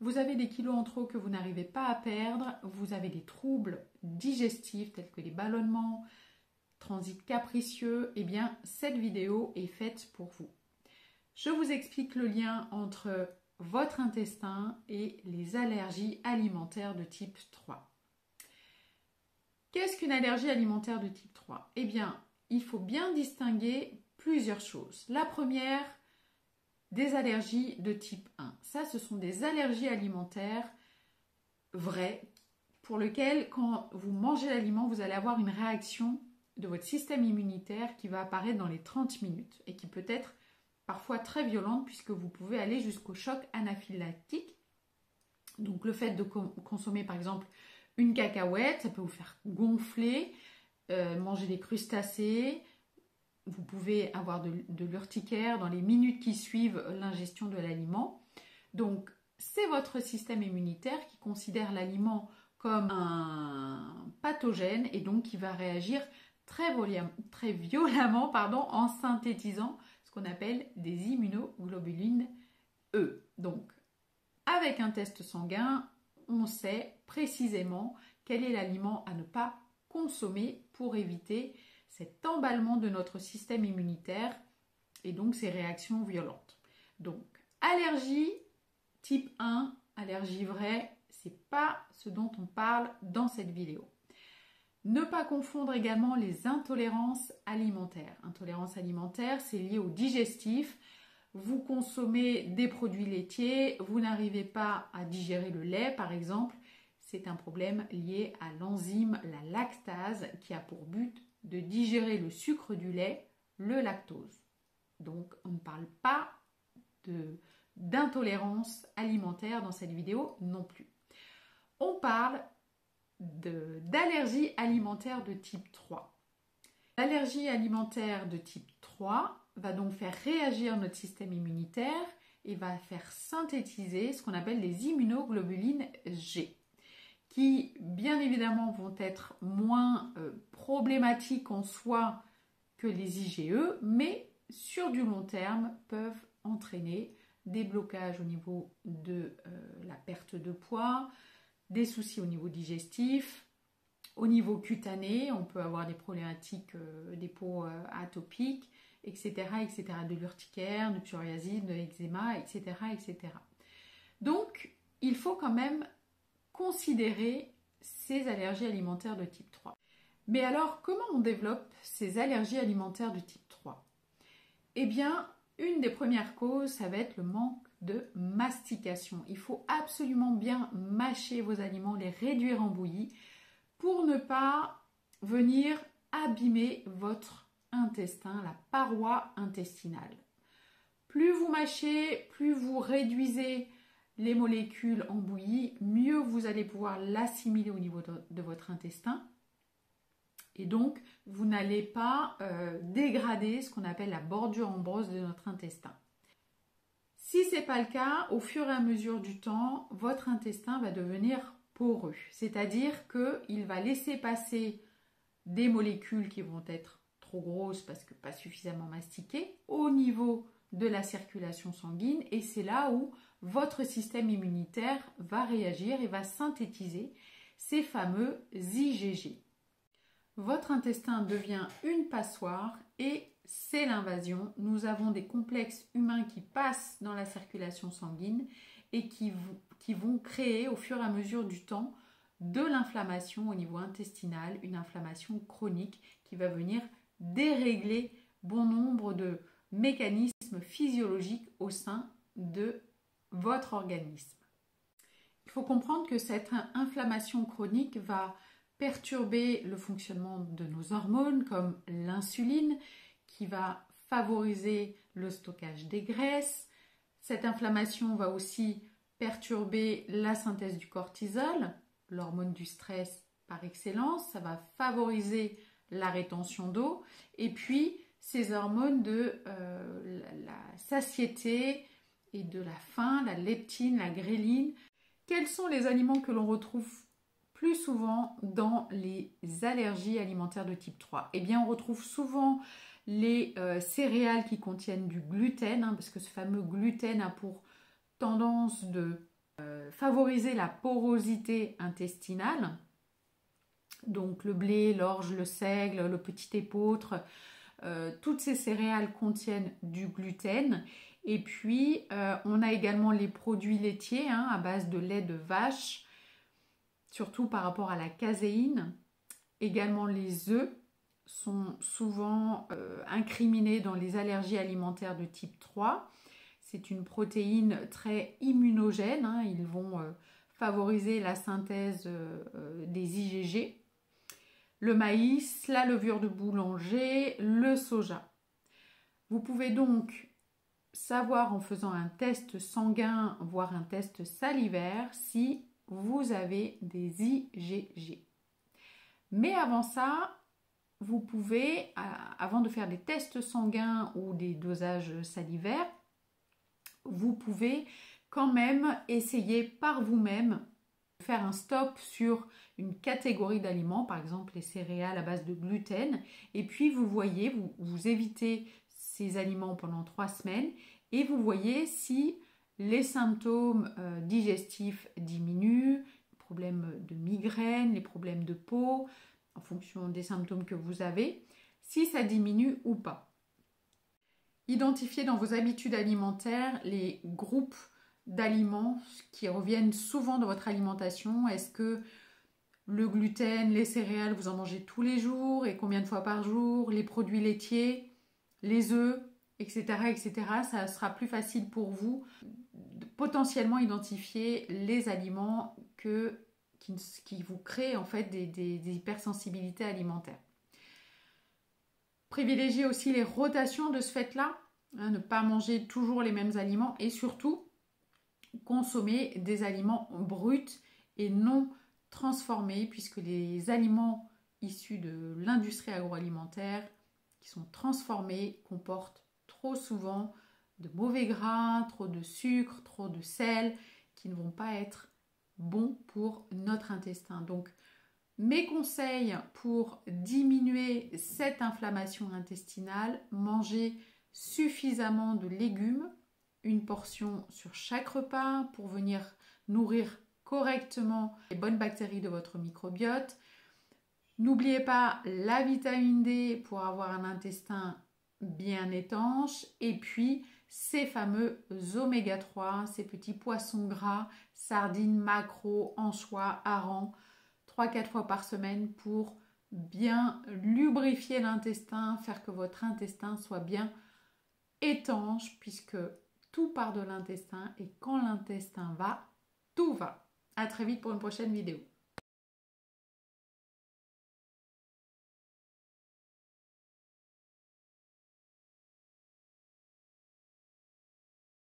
Vous avez des kilos en trop que vous n'arrivez pas à perdre, vous avez des troubles digestifs tels que les ballonnements, transit capricieux, eh bien cette vidéo est faite pour vous. Je vous explique le lien entre votre intestin et les allergies alimentaires de type 3. Qu'est-ce qu'une allergie alimentaire de type 3? Eh bien, il faut bien distinguer plusieurs choses. La première, des allergies de type 1. Ça, ce sont des allergies alimentaires vraies pour lesquelles, quand vous mangez l'aliment, vous allez avoir une réaction de votre système immunitaire qui va apparaître dans les 30 minutes et qui peut être parfois très violente puisque vous pouvez aller jusqu'au choc anaphylactique. Donc le fait de consommer par exemple une cacahuète, ça peut vous faire gonfler, manger des crustacés, vous pouvez avoir de l'urticaire dans les minutes qui suivent l'ingestion de l'aliment. Donc c'est votre système immunitaire qui considère l'aliment comme un pathogène et donc qui va réagir très violemment en synthétisant ce qu'on appelle des immunoglobulines E. Donc, avec un test sanguin, on sait précisément quel est l'aliment à ne pas consommer pour éviter cet emballement de notre système immunitaire et donc ces réactions violentes. Donc, allergie type 1, allergie vraie, c'est pas ce dont on parle dans cette vidéo. Ne pas confondre également les intolérances alimentaires. Intolérance alimentaire, c'est lié au digestif. Vous consommez des produits laitiers, vous n'arrivez pas à digérer le lait par exemple. C'est un problème lié à l'enzyme, la lactase, qui a pour but de digérer le sucre du lait, le lactose. Donc on ne parle pas d'intolérance alimentaire dans cette vidéo non plus. On parle d'allergie alimentaire de type 3. L'allergie alimentaire de type 3 va donc faire réagir notre système immunitaire et va faire synthétiser ce qu'on appelle les immunoglobulines G, qui bien évidemment vont être moins problématiques en soi que les IgE, mais sur du long terme peuvent entraîner des blocages au niveau de la perte de poids, des soucis au niveau digestif, au niveau cutané, on peut avoir des problématiques des peaux atopiques, etc., etc., de l'urticaire, de psoriasis, de l'eczéma, etc., etc. Donc, il faut quand même considérer ces allergies alimentaires de type 3. Mais alors, comment on développe ces allergies alimentaires de type 3? Eh bien, une des premières causes, ça va être le manque de mastication. Il faut absolument bien mâcher vos aliments, les réduire en bouillie pour ne pas venir abîmer votre intestin, la paroi intestinale. Plus vous mâchez, plus vous réduisez les molécules en bouillie, mieux vous allez pouvoir l'assimiler au niveau de votre intestin. Et donc, vous n'allez pas dégrader ce qu'on appelle la bordure ambreuse de notre intestin. Si ce n'est pas le cas, au fur et à mesure du temps, votre intestin va devenir poreux. C'est-à-dire qu'il va laisser passer des molécules qui vont être trop grosses parce que pas suffisamment mastiquées au niveau de la circulation sanguine. Et c'est là où votre système immunitaire va réagir et va synthétiser ces fameux IgG. Votre intestin devient une passoire et c'est l'invasion. Nous avons des complexes humains qui passent dans la circulation sanguine et qui vont créer au fur et à mesure du temps de l'inflammation au niveau intestinal, une inflammation chronique qui va venir dérégler bon nombre de mécanismes physiologiques au sein de votre organisme. Il faut comprendre que cette inflammation chronique va perturber le fonctionnement de nos hormones comme l'insuline qui va favoriser le stockage des graisses. Cette inflammation va aussi perturber la synthèse du cortisol, l'hormone du stress par excellence. Ça va favoriser la rétention d'eau et puis ces hormones de la satiété et de la faim, la leptine, la gréline. Quels sont les aliments que l'on retrouve plus souvent dans les allergies alimentaires de type 3? Eh bien, on retrouve souvent les céréales qui contiennent du gluten, parce que ce fameux gluten a pour tendance de favoriser la porosité intestinale. Donc le blé, l'orge, le seigle, le petit épeautre, toutes ces céréales contiennent du gluten. Et puis on a également les produits laitiers à base de lait de vache, surtout par rapport à la caséine. Également les œufs sont souvent incriminés dans les allergies alimentaires de type 3. C'est une protéine très immunogène, ils vont favoriser la synthèse des IgG. Le maïs, la levure de boulanger, le soja. Vous pouvez donc savoir en faisant un test sanguin, voire un test salivaire, si vous avez des IgG. Mais avant ça, vous pouvez, avant de faire des tests sanguins ou des dosages salivaires, vous pouvez quand même essayer par vous-même de faire un stop sur une catégorie d'aliments, par exemple les céréales à base de gluten, et puis vous voyez, vous évitez ces aliments pendant 3 semaines et vous voyez si les symptômes digestifs diminuent, les problèmes de migraine, les problèmes de peau, en fonction des symptômes que vous avez, si ça diminue ou pas. Identifiez dans vos habitudes alimentaires les groupes d'aliments qui reviennent souvent dans votre alimentation. Est-ce que le gluten, les céréales, vous en mangez tous les jours et combien de fois par jour? Les produits laitiers, les œufs, etc., etc. Ça sera plus facile pour vous de potentiellement identifier les aliments qui vous créent en fait des hypersensibilités alimentaires. Privilégiez aussi les rotations de ce fait-là, ne pas manger toujours les mêmes aliments et surtout consommer des aliments bruts et non transformés, puisque les aliments issus de l'industrie agroalimentaire qui sont transformés comportent trop souvent de mauvais gras, trop de sucre, trop de sel qui ne vont pas être bons pour notre intestin. Donc mes conseils pour diminuer cette inflammation intestinale: manger suffisamment de légumes, une portion sur chaque repas pour venir nourrir correctement les bonnes bactéries de votre microbiote. N'oubliez pas la vitamine D pour avoir un intestin bien étanche, et puis ces fameux oméga 3, ces petits poissons gras, sardines, maquereaux, anchois, harengs, 3-4 fois par semaine pour bien lubrifier l'intestin, faire que votre intestin soit bien étanche, puisque tout part de l'intestin et quand l'intestin va, tout va. À très vite pour une prochaine vidéo.